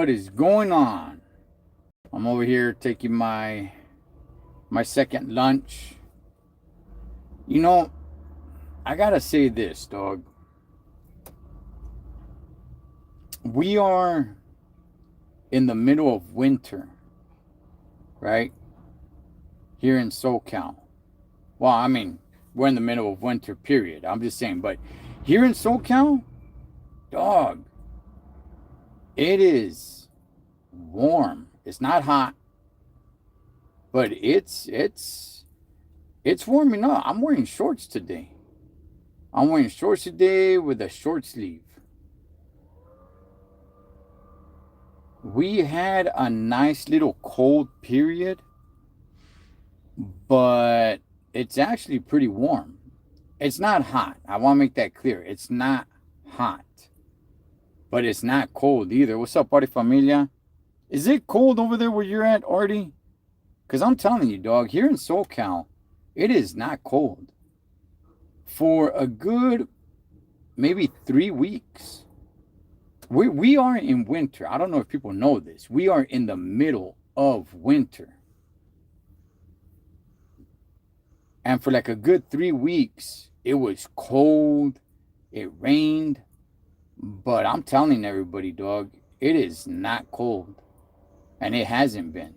What is going on? I'm over here taking my second lunch. You know, I gotta say this, dog. We are in the middle of winter, right? Here in SoCal. Well, I mean, we're in the middle of winter, period. I'm just saying, but here in SoCal, dog, it is warm. It's not hot, but it's warming up. I'm wearing shorts today. I'm wearing shorts today with a short sleeve. We had a nice little cold period, but it's actually pretty warm. It's not hot. I want to make that clear. It's not hot, but it's not cold either. What's up, Party Familia? Is it cold over there where you're at, Artie? Because I'm telling you, dog, here in SoCal, it is not cold. For a good maybe 3 weeks, we are in winter. I don't know if people know this. We are in the middle of winter. And for like a good 3 weeks, it was cold. It rained. But I'm telling everybody, dog, it is not cold. And it hasn't been.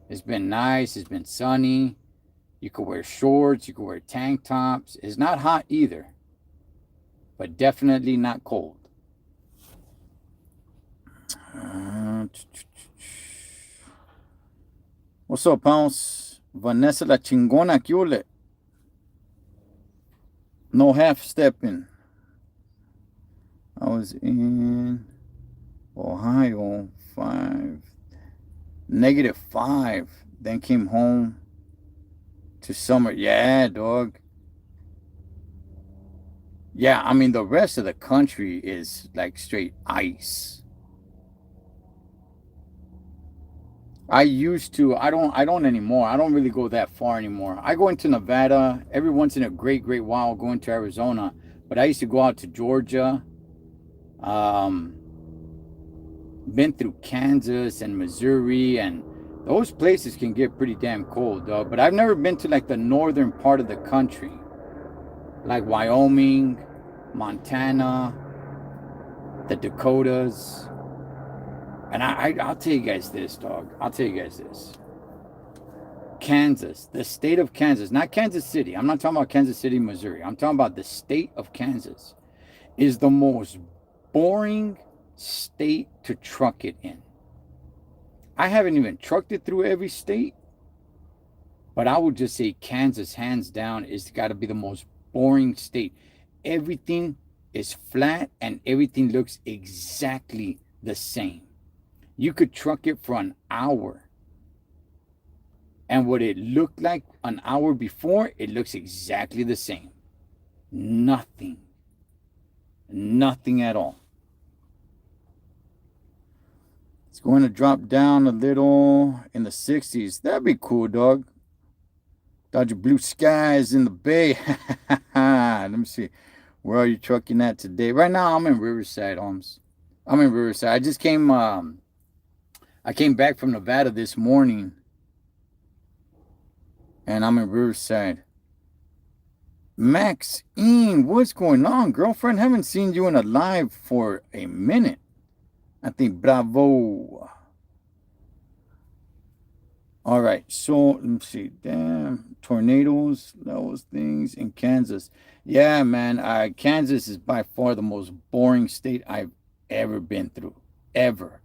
It's been nice. It's been sunny. You could wear shorts. You could wear tank tops. It's not hot either. But definitely not cold. What's up, Pounce? Vanessa la chingona, ¿qué ole? No half stepping. I was in Ohio, -5. Then came home to summer. Yeah, dog. Yeah, I mean, the rest of the country is like straight ice. I used to. I don't anymore. I don't really go that far anymore. I go into Nevada every once in a great while. Go into Arizona, but I used to go out to Georgia. Been through Kansas and Missouri, and those places can get pretty damn cold, dog. But I've never been to like the northern part of the country, like Wyoming, Montana, the Dakotas. And I'll tell you guys this, dog. I'll tell you guys this. Kansas, the state of Kansas, not Kansas City. I'm not talking about Kansas City, Missouri. I'm talking about the state of Kansas is the most boring state to truck it in. I haven't even trucked it through every state, but I would just say Kansas, hands down, is got to be the most boring state. Everything is flat and everything looks exactly the same. You could truck it for an hour. And what it looked like an hour before, it looks exactly the same. Nothing. Nothing at all. It's going to drop down a little in the 60s. That'd be cool, dog. Dodger blue skies in the bay. Let me see. Where are you trucking at today? Right now, I'm in Riverside, Holmes. I'm in Riverside. I just came... I came back from Nevada this morning, and I'm in Riverside. Maxine, what's going on, girlfriend? Haven't seen you in a live for a minute. I think bravo. All right, so let me see. Damn, tornadoes, those things in Kansas. Yeah, man, Kansas is by far the most boring state I've ever been through. Ever.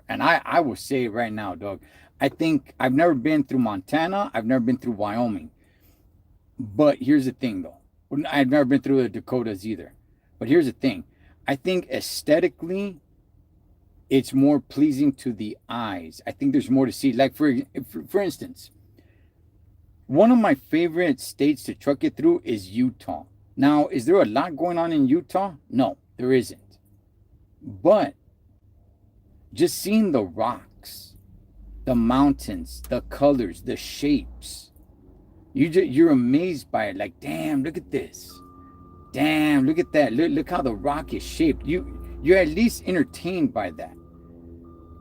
And I will say it right now, dog. I think I've never been through Montana. I've never been through Wyoming. But here's the thing, though. I've never been through the Dakotas either. But here's the thing. I think aesthetically, it's more pleasing to the eyes. I think there's more to see. Like, for instance, one of my favorite states to truck it through is Utah. Now, is there a lot going on in Utah? No, there isn't. But just seeing the rocks, the mountains, the colors, the shapes, you're amazed by it. Like, damn, look at this. Damn, look at that. Look how the rock is shaped. You're at least entertained by that.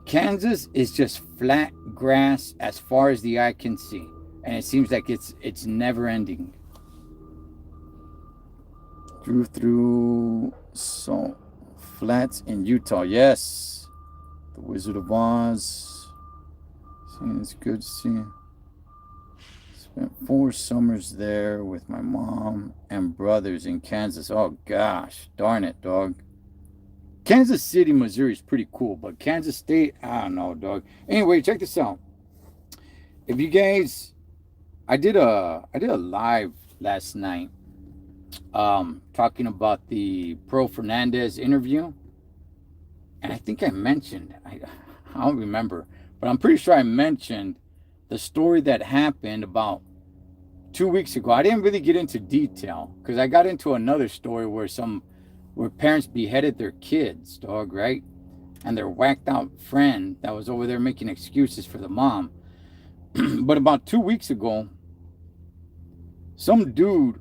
Kansas is just flat grass as far as the eye can see, and it seems like it's never ending. Drew through salt flats in Utah. Yes, the Wizard of Oz. It's good to see. Spent 4 summers there with my mom and brothers in Kansas. Oh gosh, darn it, dog. Kansas City, Missouri is pretty cool, but Kansas State, I don't know, dog. Anyway, check this out. If you guys, I did a live last night, talking about the Pro Fernandez interview, and I think I mentioned, I don't remember, but I'm pretty sure I mentioned the story that happened about 2 weeks ago. I didn't really get into detail because I got into another story where parents beheaded their kids, dog, right? And their whacked out friend that was over there making excuses for the mom. But about 2 weeks ago, some dude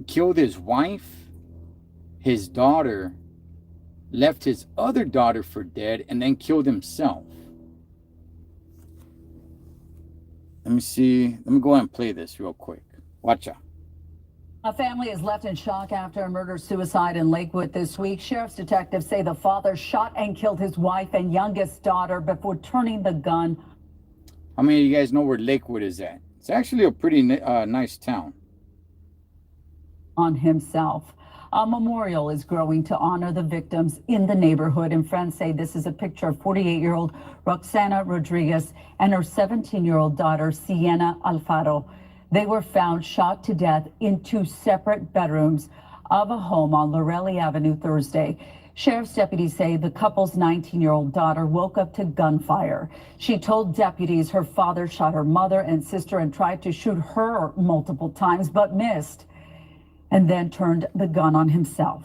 killed his wife, his daughter, left his other daughter for dead, and then killed himself. Let me see. Let me go ahead and play this real quick. Watch out. A family is left in shock after a murder-suicide in Lakewood this week. Sheriff's detectives say the father shot and killed his wife and youngest daughter before turning the gun. How many of you guys know where Lakewood is at? It's actually a pretty nice town. On himself. A memorial is growing to honor the victims in the neighborhood, and friends say this is a picture of 48-year-old Roxana Rodriguez and her 17-year-old daughter, Sienna Alfaro. They were found shot to death in 2 separate bedrooms of a home on Lorelli Avenue Thursday. Sheriff's deputies say the couple's 19-year-old daughter woke up to gunfire. She told deputies her father shot her mother and sister and tried to shoot her multiple times but missed, and then turned the gun on himself.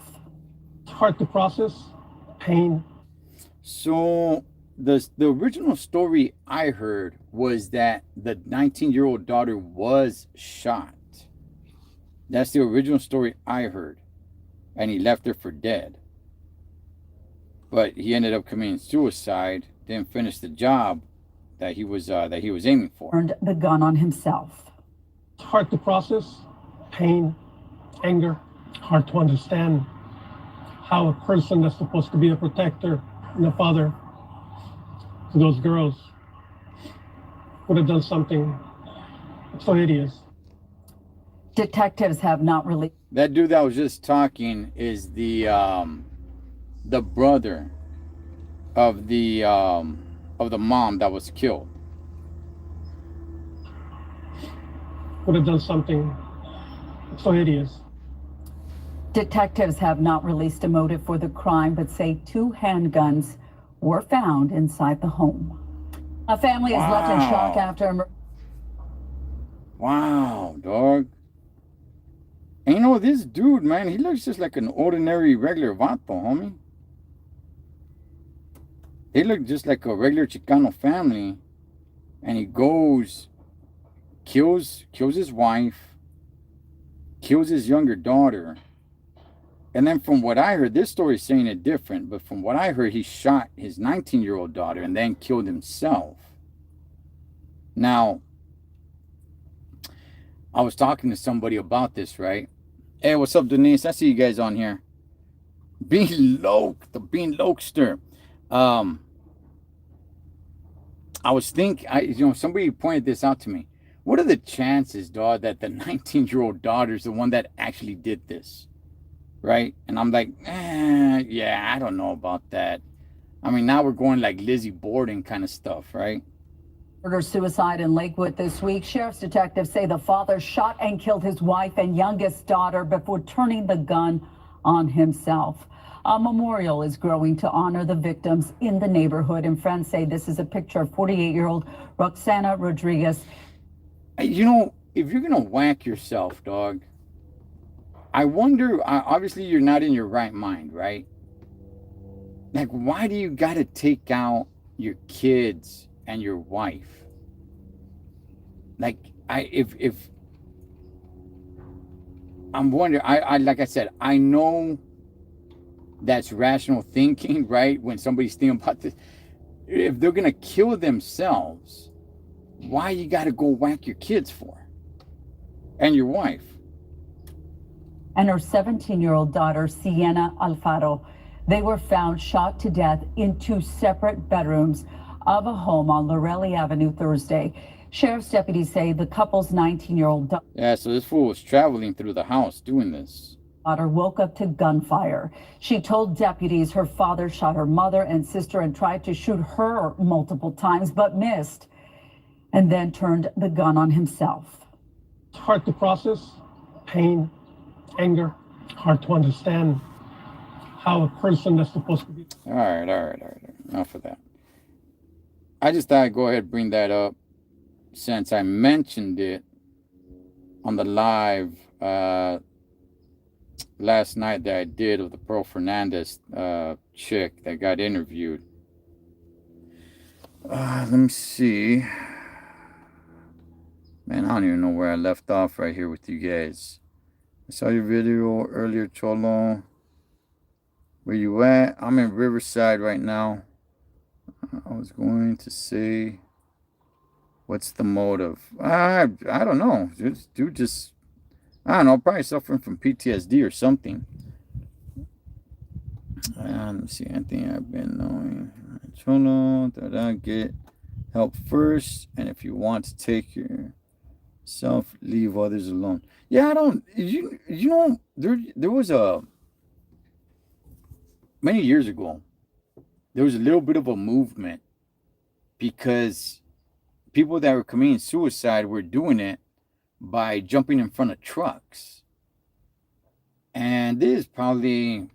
It's hard to process pain. So the original story I heard was that the 19-year-old daughter was shot. That's the original story I heard, and he left her for dead. But he ended up committing suicide, didn't finish the job that he was aiming for. Turned the gun on himself. It's hard to process pain, anger. Hard to understand how a person that's supposed to be a protector and a father to those girls would have done something so hideous. Detectives have not released. That dude that was just talking is the brother of the mom that was killed. Would have done something so hideous. Detectives have not released a motive for the crime, but say 2 handguns were found inside the home. A family is left in shock after a Wow, dog. And you know, this dude, man, he looks just like an ordinary, regular vato, homie. They look just like a regular Chicano family. And he goes, kills his wife, kills his younger daughter. And then from what I heard, this story is saying it different, but from what I heard, he shot his 19-year-old daughter and then killed himself. Now, I was talking to somebody about this, right? Hey, what's up, Denise? I see you guys on here. Bean Loke, the Bean Lokester. I was thinking, somebody pointed this out to me. What are the chances, dog, that the 19-year-old daughter is the one that actually did this? Right? And I'm like, yeah, I don't know about that. I mean, now we're going like Lizzie Borden kind of stuff, right? Murder-suicide in Lakewood this week. Sheriff's detectives say the father shot and killed his wife and youngest daughter before turning the gun on himself. A memorial is growing to honor the victims in the neighborhood, and friends say this is a picture of 48-year-old Roxana Rodriguez. You know, if you're going to whack yourself, dog, I wonder, obviously you're not in your right mind, right? Like, why do you got to take out your kids and your wife? Like, if I'm wondering, like I said, I know that's rational thinking, right? When somebody's thinking about this, if they're gonna kill themselves, why you gotta go whack your kids for? And your wife. And her 17-year-old daughter, Sienna Alfaro. They were found shot to death in 2 separate bedrooms of a home on Lorelli Avenue Thursday. Sheriff's deputies say the couple's 19-year-old Yeah, so this fool was traveling through the house doing this. daughter woke up to gunfire. She told deputies her father shot her mother and sister and tried to shoot her multiple times, but missed, and then turned the gun on himself. It's hard to process pain, anger, hard to understand how a person that's supposed to be. All right. Enough of that. I just thought I'd go ahead and bring that up since I mentioned it on the live last night that I did of the Pearl Fernandez chick that got interviewed. Let me see. Man, I don't even know where I left off right here with you guys. I saw your video earlier, Cholo. Where you at? I'm in Riverside right now. I was going to say, what's the motive? I don't know. Dude just, I don't know, probably suffering from PTSD or something. Let me see, anything I've been knowing. Cholo, that I get help first, and if you want to take yourself, leave others alone. Yeah, I don't. You know, there was a many years ago. There was a little bit of a movement because people that were committing suicide were doing it by jumping in front of trucks. And this is probably,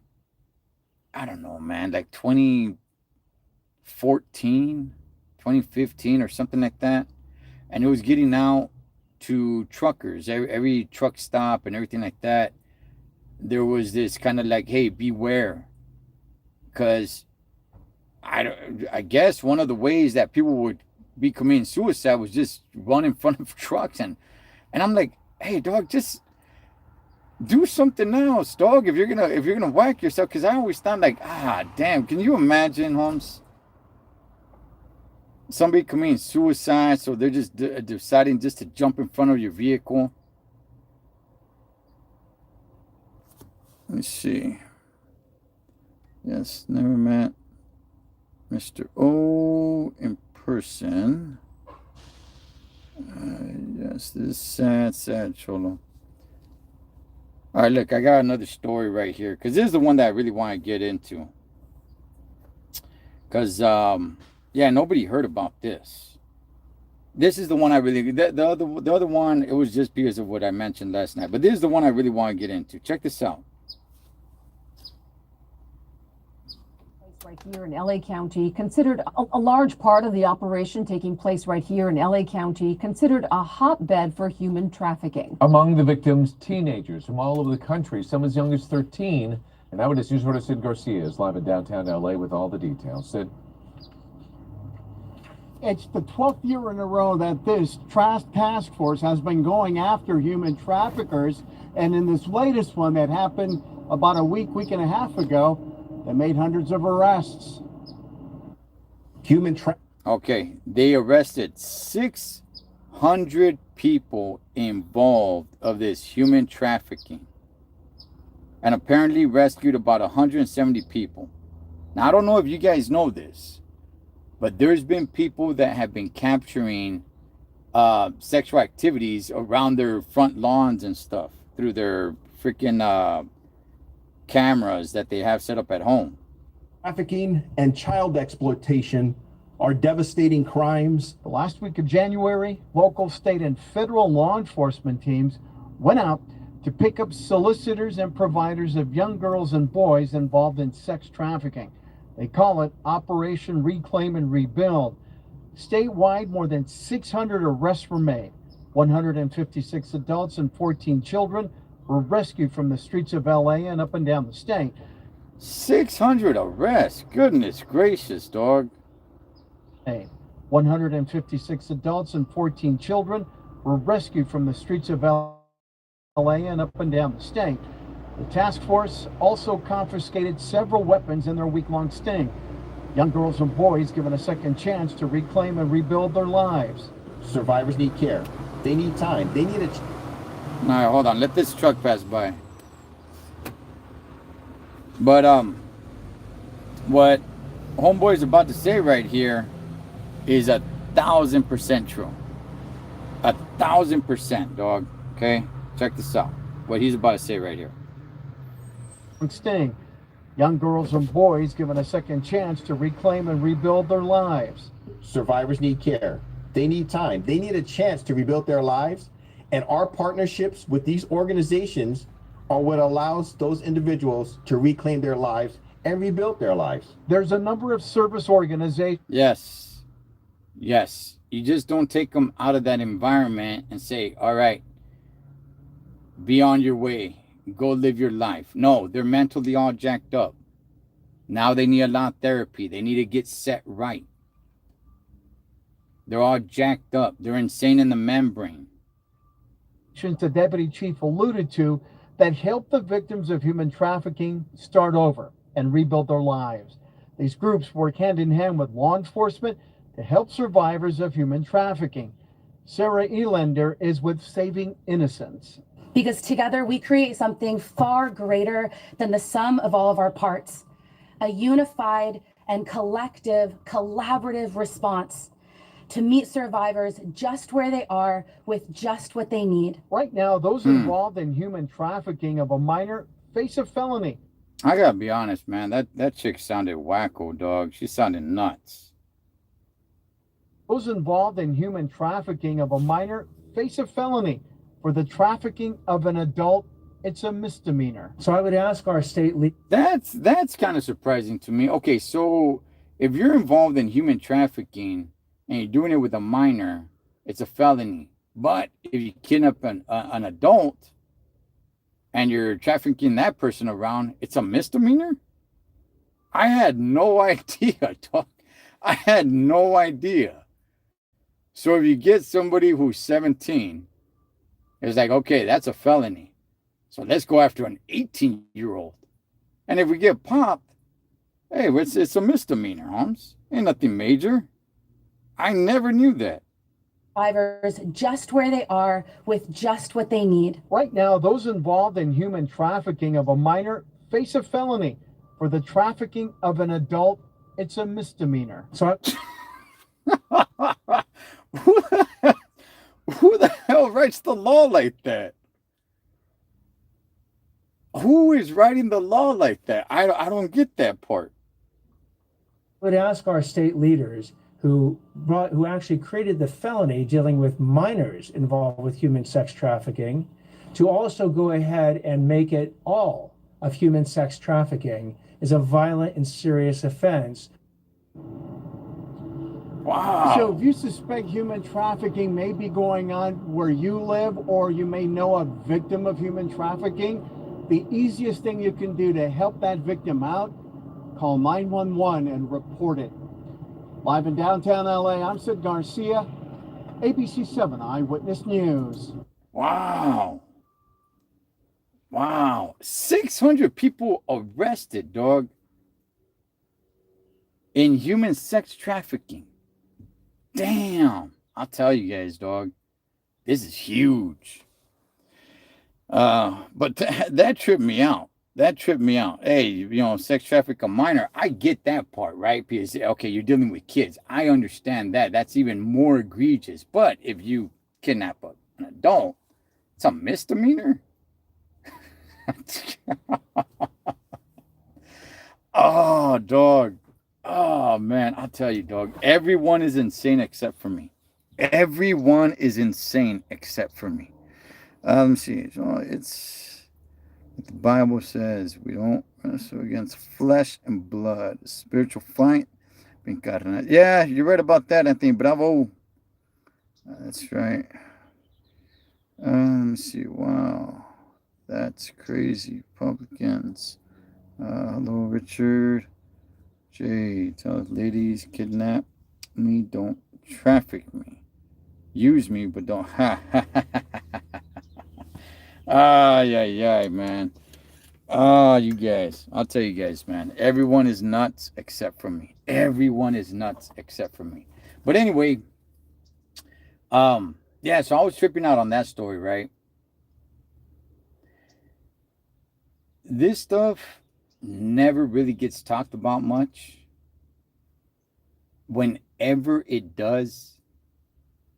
I don't know, man, like 2014, 2015 or something like that. And it was getting out to truckers, every truck stop and everything like that. There was this kind of like, hey, beware. Because I guess one of the ways that people would be committing suicide was just run in front of trucks. And I'm like, hey, dog, just do something else, dog. If you're gonna whack yourself, because I always thought like, damn, can you imagine, Holmes? Somebody committing suicide, so they're just deciding just to jump in front of your vehicle. Let's see. Yes, never met Mr. O in person. Yes, this is sad, Cholo. All right, look, I got another story right here because this is the one that I really want to get into. Because, yeah, nobody heard about this. This is the one I really, the other one, it was just because of what I mentioned last night. But this is the one I really want to get into. Check this out. Right here in LA County, considered a large part of the operation taking place right here in LA County, considered a hotbed for human trafficking. Among the victims, teenagers from all over the country, some as young as 13. And Eyewitness News reporter Sid Garcia is live in downtown LA with all the details. Sid. It's the 12th year in a row that this task force has been going after human traffickers. And in this latest one that happened about a week and a half ago, they made hundreds of arrests. Okay, they arrested 600 people involved of this human trafficking and apparently rescued about 170 people. Now, I don't know if you guys know this, but there's been people that have been capturing sexual activities around their front lawns and stuff through their freaking cameras that they have set up at home. Trafficking and child exploitation are devastating crimes. The last week of January, local, state, and federal law enforcement teams went out to pick up solicitors and providers of young girls and boys involved in sex trafficking. They call it Operation Reclaim and Rebuild. Statewide, more than 600 arrests were made. 156 adults and 14 children were rescued from the streets of LA and up and down the state. 600 arrests. Goodness gracious, dog. 156 adults and 14 children were rescued from the streets of LA and up and down the state. The task force also confiscated several weapons in their week-long sting. Young girls and boys given a second chance to reclaim and rebuild their lives. Survivors need care. They need time. They need a... All right, hold on. Let this truck pass by. But what homeboy's about to say right here is 1,000% true. 1,000%, dog. Okay, check this out. What he's about to say right here. Sting. Young girls and boys given a second chance to reclaim and rebuild their lives. Survivors need care. They need time. They need a chance to rebuild their lives. And our partnerships with these organizations are what allows those individuals to reclaim their lives and rebuild their lives. There's a number of service organizations. Yes. Yes. You just don't take them out of that environment and say, all right, be on your way. Go live your life. No, they're mentally all jacked up. Now they need a lot of therapy. They need to get set right. They're all jacked up. They're insane in the membrane. The deputy chief alluded to that help the victims of human trafficking start over and rebuild their lives. These groups work hand in hand with law enforcement to help survivors of human trafficking. Sarah Elender is with Saving Innocence. Because together we create something far greater than the sum of all of our parts, a unified and collective, collaborative response to meet survivors just where they are with just what they need. Right now, those involved in human trafficking of a minor face a felony. I gotta be honest, man. That chick sounded wacko, dog. She sounded nuts. Those involved in human trafficking of a minor face a felony. For the trafficking of an adult, it's a misdemeanor. So I would ask our state leader. That's kind of surprising to me. Okay, so if you're involved in human trafficking and you're doing it with a minor, it's a felony. But if you kidnap an adult and you're trafficking that person around, it's a misdemeanor? I had no idea, dog. I had no idea. So if you get somebody who's 17, it's like, okay, that's a felony. So let's go after an 18-year-old. And if we get popped, hey, it's a misdemeanor, Holmes. Ain't nothing major. I never knew that. Survivors just where they are with just what they need. Right now, those involved in human trafficking of a minor face a felony. For the trafficking of an adult, it's a misdemeanor. So Who the hell writes the law like that? Who is writing the law like that? I don't get that part. I would ask our state leaders who actually created the felony dealing with minors involved with human sex trafficking to also go ahead and make it all of human sex trafficking is a violent and serious offense. Wow. So if you suspect human trafficking may be going on where you live, or you may know a victim of human trafficking, the easiest thing you can do to help that victim out, call 911 and report it. Live in downtown LA, I'm Sid Garcia, ABC 7 Eyewitness News. Wow. Wow. 600 people arrested, dog, in human sex trafficking. Damn. I'll tell you guys, dog, this is huge. But that tripped me out. That tripped me out. Hey, sex traffic a minor. I get that part, right? Because, okay, you're dealing with kids. I understand that. That's even more egregious. But if you kidnap an adult, it's a misdemeanor. Oh, dog. Oh, man. I'll tell you, dog. Everyone is insane except for me. Everyone is insane except for me. Let me see. So it's what the Bible says. We don't wrestle against flesh and blood. Spiritual fight. Yeah, you're right about that, Anthony. Bravo. That's right. Let me see. Wow. That's crazy. Republicans. Hello, Richard. Jay, tell ladies, kidnap me, don't traffic me. Use me, but don't. Yeah, man. Oh, you guys. I'll tell you guys, man. Everyone is nuts except for me. Everyone is nuts except for me. But anyway, yeah, so I was tripping out on that story, right? This stuff never really gets talked about much. Whenever it does,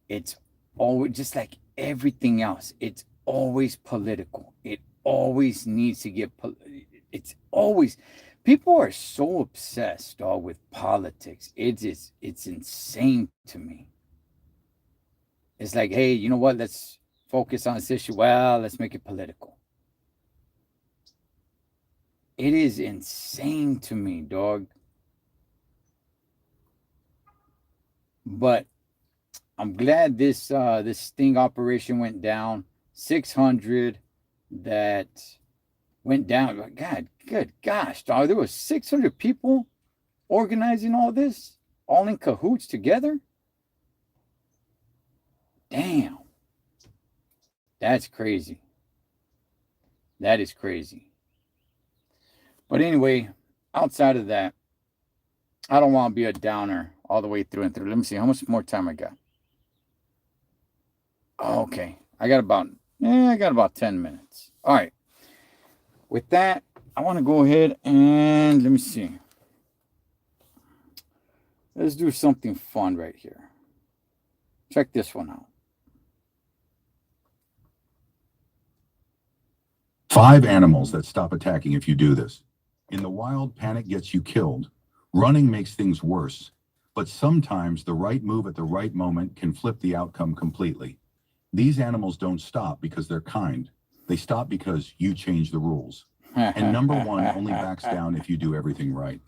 it's always just like everything else. It's always political. It always needs to get. It's always. People are so obsessed, dog, with politics. It's insane to me. It's like, hey, you know what? Let's focus on this issue. Well, let's make it political. It is insane to me, dog. But I'm glad this sting operation went down. 600 that went down. God, good gosh, dog. There was 600 people organizing all this, all in cahoots together. Damn. That's crazy. That is crazy. But anyway, outside of that, I don't want to be a downer all the way through and through. Let me see how much more time I got. Oh, okay. I got about 10 minutes. All right. With that, I want to go ahead and let me see. Let's do something fun right here. Check this one out. 5 animals that stop attacking if you do this. In the wild, panic gets you killed. Running makes things worse. But sometimes the right move at the right moment can flip the outcome completely. These animals don't stop because they're kind. They stop because you change the rules. And number 1 only backs down if you do everything right.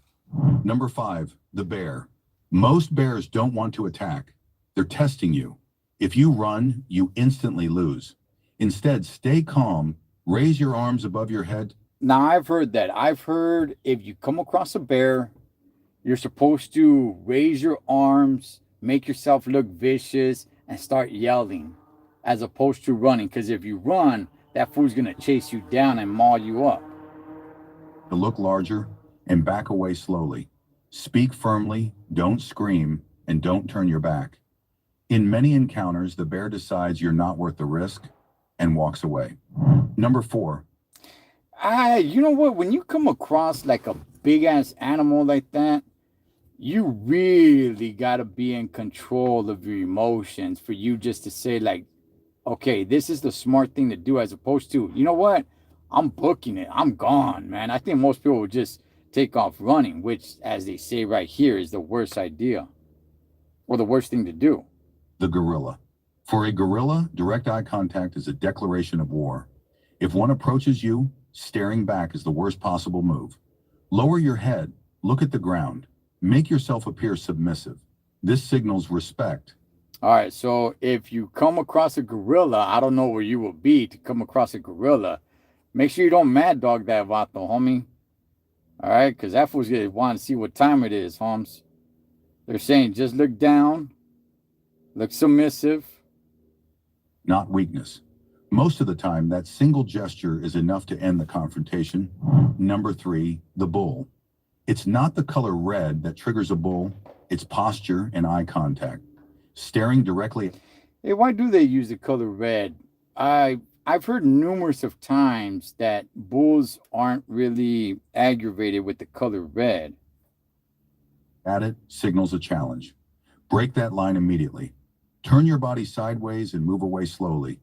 Number 5, the bear. Most bears don't want to attack. They're testing you. If you run, you instantly lose. Instead, stay calm, raise your arms above your head. Now, I've heard that. I've heard if you come across a bear, you're supposed to raise your arms, make yourself look vicious, and start yelling as opposed to running. Because if you run, that fool's going to chase you down and maul you up. To look larger and back away slowly. Speak firmly, don't scream, and don't turn your back. In many encounters, the bear decides you're not worth the risk and walks away. Number 4. You know what? When you come across like a big ass animal like that, you really got to be in control of your emotions for you just to say like, okay, this is the smart thing to do, as opposed to, you know what? I'm booking it. I'm gone, man. I think most people would just take off running, which, as they say right here, is the worst idea or the worst thing to do. The gorilla. For a gorilla, direct eye contact is a declaration of war. If one approaches you, staring back is the worst possible move. Lower your head, look at the ground, make yourself appear submissive. This signals respect. All right, so if you come across a gorilla, I don't know where you will be to come across a gorilla. Make sure you don't mad dog that vato, homie. All right, because that fool's gonna want to see what time it is, Holmes. They're saying just look down, look submissive. Not weakness. Most of the time, that single gesture is enough to end the confrontation. Number 3, the bull. It's not the color red that triggers a bull, it's posture and eye contact. Staring directly. Hey, why do they use the color red? I've heard numerous of times that bulls aren't really aggravated with the color red. At it signals a challenge. Break that line immediately. Turn your body sideways and move away slowly.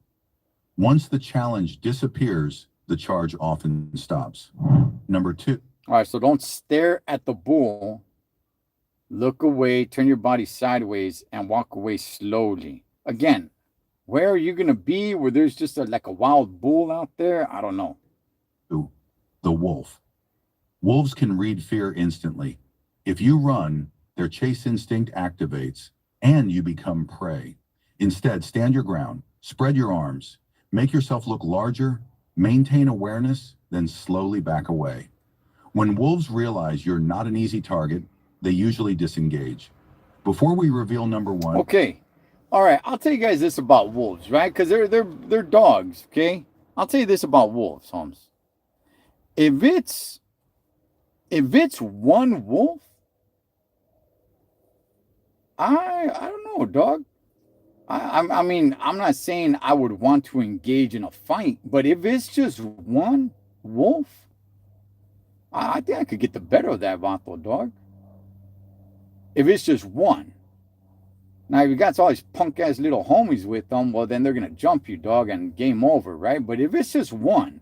Once the challenge disappears, the charge often stops. Number 2. All right, so don't stare at the bull. Look away, turn your body sideways, and walk away slowly. Again, where are you going to be where there's just like a wild bull out there? I don't know. 2. The wolf. Wolves can read fear instantly. If you run, their chase instinct activates, and you become prey. Instead, stand your ground, spread your arms, make yourself look larger, maintain awareness, then slowly back away. When wolves realize you're not an easy target, they usually disengage. Before we reveal number 1. Okay. All right, I'll tell you guys this about wolves, right? Because they're dogs, okay? I'll tell you this about wolves, Holmes. If it's one wolf, I don't know, dog. I mean, I'm not saying I would want to engage in a fight, but if it's just one wolf, I think I could get the better of that vato, dog. If it's just one. Now, if you got all these punk ass little homies with them, well, then they're gonna jump you, dog, and game over, right? But if it's just one,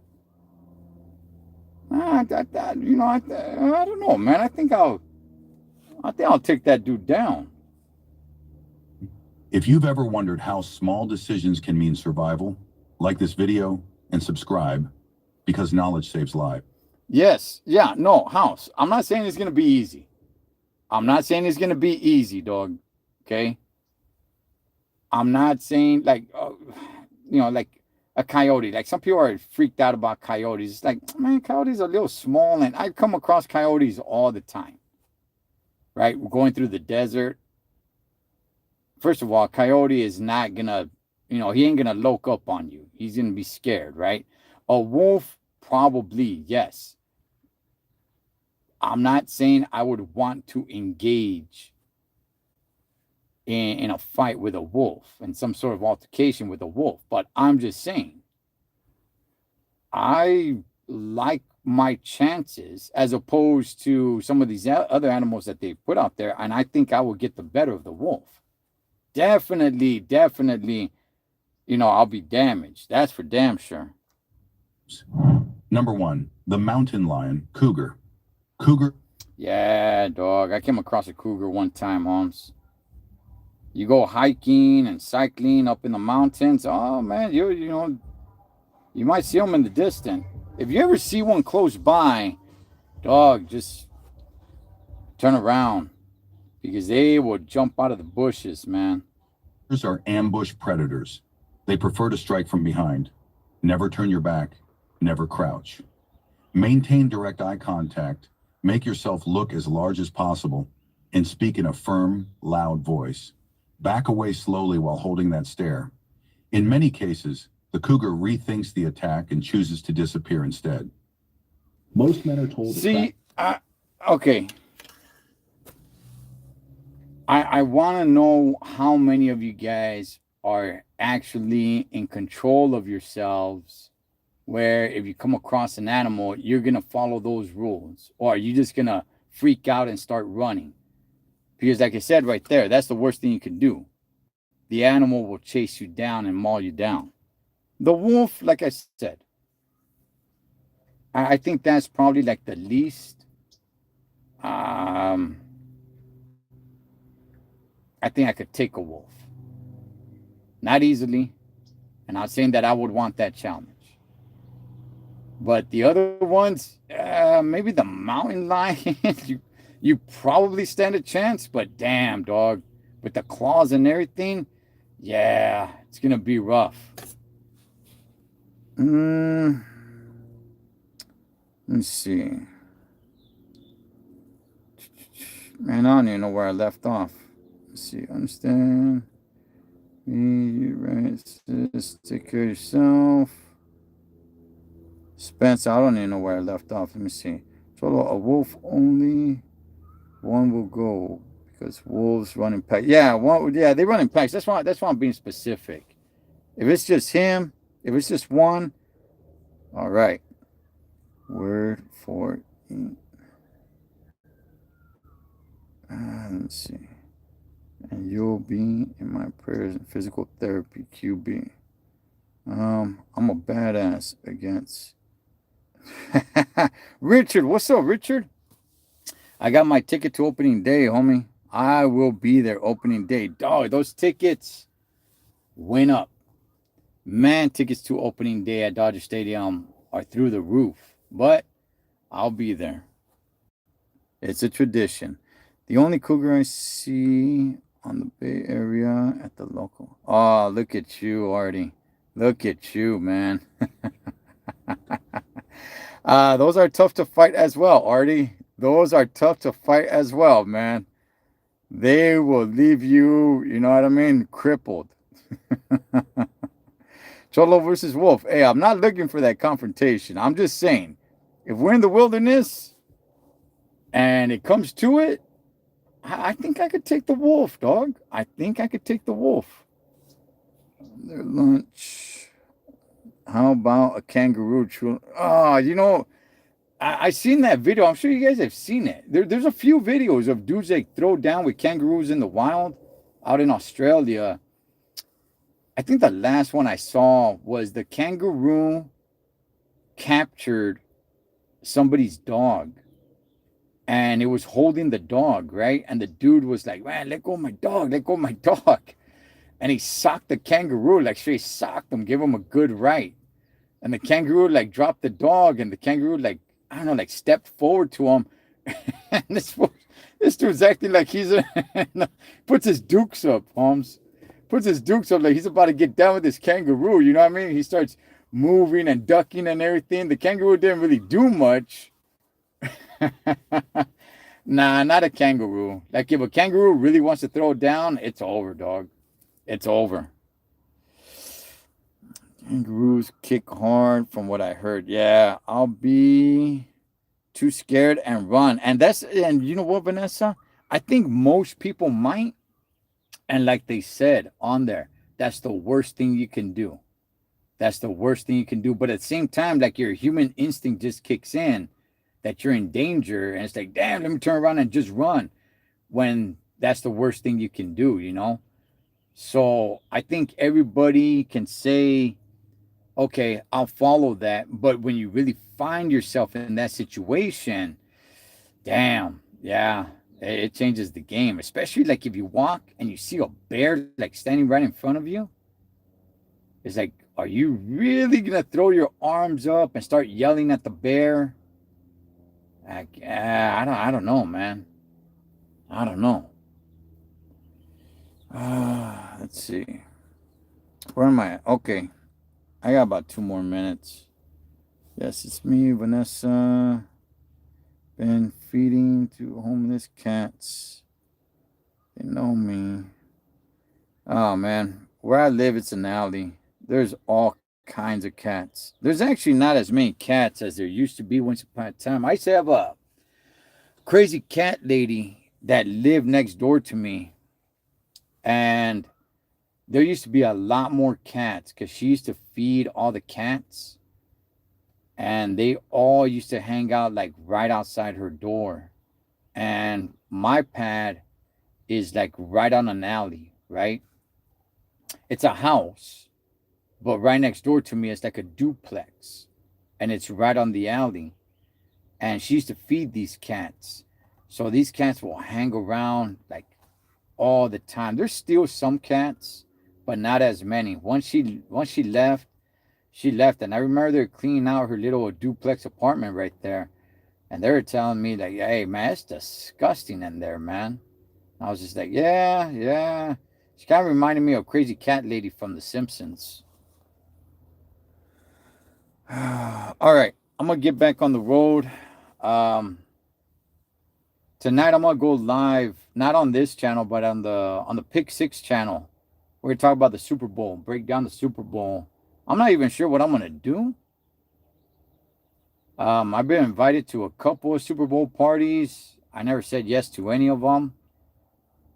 I don't know, man. I think I'll take that dude down. If you've ever wondered how small decisions can mean survival, like this video and subscribe, because knowledge saves lives. Yes, yeah, no, House. I'm not saying it's gonna be easy. I'm not saying it's gonna be easy, dog. Okay. I'm not saying like, like a coyote. Like some people are freaked out about coyotes. It's like, man, coyotes are a little small, and I come across coyotes all the time. Right, we're going through the desert. First of all, coyote is not gonna, he ain't gonna loke up on you. He's gonna be scared, right? A wolf, probably, yes. I'm not saying I would want to engage in a fight with a wolf and some sort of altercation with a wolf, but I'm just saying I like my chances as opposed to some of these other animals that they put out there, and I think I will get the better of the wolf. Definitely, I'll be damaged. That's for damn sure. Number 1, the mountain lion, cougar. Cougar. Yeah, dog. I came across a cougar one time, Holmes. You go hiking and cycling up in the mountains. Oh man, you might see them in the distance. If you ever see one close by, dog, just turn around because they will jump out of the bushes, man. Cougars are ambush predators. They prefer to strike from behind. Never turn your back. Never crouch. Maintain direct eye contact. Make yourself look as large as possible and speak in a firm, loud voice. Back away slowly while holding that stare. In many cases, the cougar rethinks the attack and chooses to disappear instead. Most men are told. See, okay. I want to know how many of you guys are actually in control of yourselves, where if you come across an animal, you're going to follow those rules, or are you just going to freak out and start running? Because like I said right there, that's the worst thing you can do. The animal will chase you down and maul you down. The wolf, like I said, I think that's probably like the least. I think I could take a wolf. Not easily. And I'm saying that I would want that challenge. But the other ones, maybe the mountain lion, you probably stand a chance. But damn, dog, with the claws and everything, yeah, it's going to be rough. Let's see. Man, I don't even know where I left off. Let's see. Understand. Right. Just take care of yourself. Spencer, I don't even know where I left off. Let me see. Cholo, a wolf only. One will go because wolves run in packs. Yeah, they run in packs. That's why I'm being specific. If it's just him, if it's just one, all right. Word for it. Let's see. And you'll be in my prayers and physical therapy, QB. I'm a badass against Richard. What's up, Richard? I got my ticket to opening day, homie. I will be there opening day. Dog, those tickets went up. Man, tickets to opening day at Dodger Stadium are through the roof. But I'll be there. It's a tradition. The only cougar I see on the Bay Area at the local. Oh, look at you, Artie. Look at you, man. Those are tough to fight as well, Artie. Those are tough to fight as well, man. They will leave you, you know what I mean, crippled. Cholo versus Wolf. Hey, I'm not looking for that confrontation. I'm just saying, If we're in the wilderness and it comes to it, I think I could take the wolf, dog. I think I could take the wolf. Their lunch. How about a kangaroo? Oh, you know, I seen that video. I'm sure you guys have seen it. There's a few videos of dudes that throw down with kangaroos in the wild out in Australia. I think the last one I saw was the kangaroo captured somebody's dog and it was holding the dog, right? And the dude was like, man, let go of my dog, let go of my dog. And he socked the kangaroo, like straight socked him, give him a good right. And the kangaroo like dropped the dog and the kangaroo like, I don't know, like stepped forward to him. And this dude's acting like he's puts his dukes up, Holmes. Puts his dukes up like he's about to get down with this kangaroo. You know what I mean? He starts moving and ducking and everything. The kangaroo didn't really do much. Nah, not a kangaroo. Like if a kangaroo really wants to throw it down, it's over, dog. It's over. Kangaroos kick hard from what I heard. Yeah, I'll be too scared and run. And you know what, Vanessa? I think most people might. And like they said on there, that's the worst thing you can do. That's the worst thing you can do. But at the same time, like your human instinct just kicks in that you're in danger. And it's like, damn, let me turn around and just run. When that's the worst thing you can do, you know? So I think everybody can say, okay, I'll follow that. But when you really find yourself in that situation, damn, yeah, it changes the game. Especially like if you walk and you see a bear like standing right in front of you. It's like, are you really gonna throw your arms up and start yelling at the bear? I don't know, man. I don't know. Let's see. Where am I? Okay. I got about 2 more minutes. Yes, it's me, Vanessa. Been feeding to homeless cats. They know me. Oh, man. Where I live, it's an alley. There's all kinds of cats. There's actually not as many cats as there used to be once upon a time. I used to have a crazy cat lady that lived next door to me. And there used to be a lot more cats because she used to feed all the cats. And they all used to hang out like right outside her door. And my pad is like right on an alley, right? It's a house, but right next door to me is like a duplex. And it's right on the alley. And she used to feed these cats. So these cats will hang around like all the time. There's still some cats, but not as many. Once she left, she left. And I remember they were cleaning out her little duplex apartment right there. And they were telling me like, hey, man, it's disgusting in there, man. And I was just like, yeah. She kind of reminded me of Crazy Cat Lady from The Simpsons. All right. I'm going to get back on the road. Tonight I'm going to go live, not on this channel, but on the Pick 6 channel. We're going to talk about the Super Bowl, break down the Super Bowl. I'm not even sure what I'm going to do. I've been invited to a couple of Super Bowl parties. I never said yes to any of them.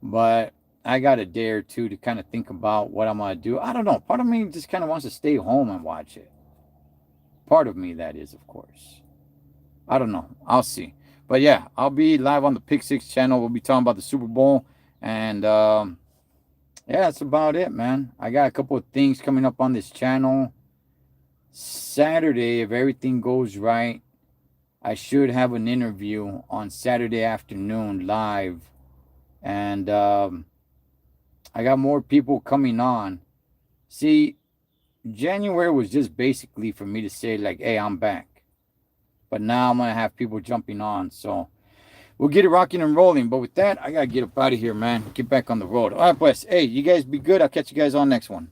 But I got a day or two to kind of think about what I'm going to do. I don't know. Part of me just kind of wants to stay home and watch it. Part of me, that is, of course. I don't know. I'll see. But yeah, I'll be live on the Pick 6 channel. We'll be talking about the Super Bowl. And yeah, that's about it, man. I got a couple of things coming up on this channel. Saturday, if everything goes right, I should have an interview on Saturday afternoon live. And I got more people coming on. See, January was just basically for me to say like, hey, I'm back. But now I'm going to have people jumping on. So we'll get it rocking and rolling. But with that, I got to get up out of here, man. Get back on the road. All right, boys. Hey, you guys be good. I'll catch you guys on next one.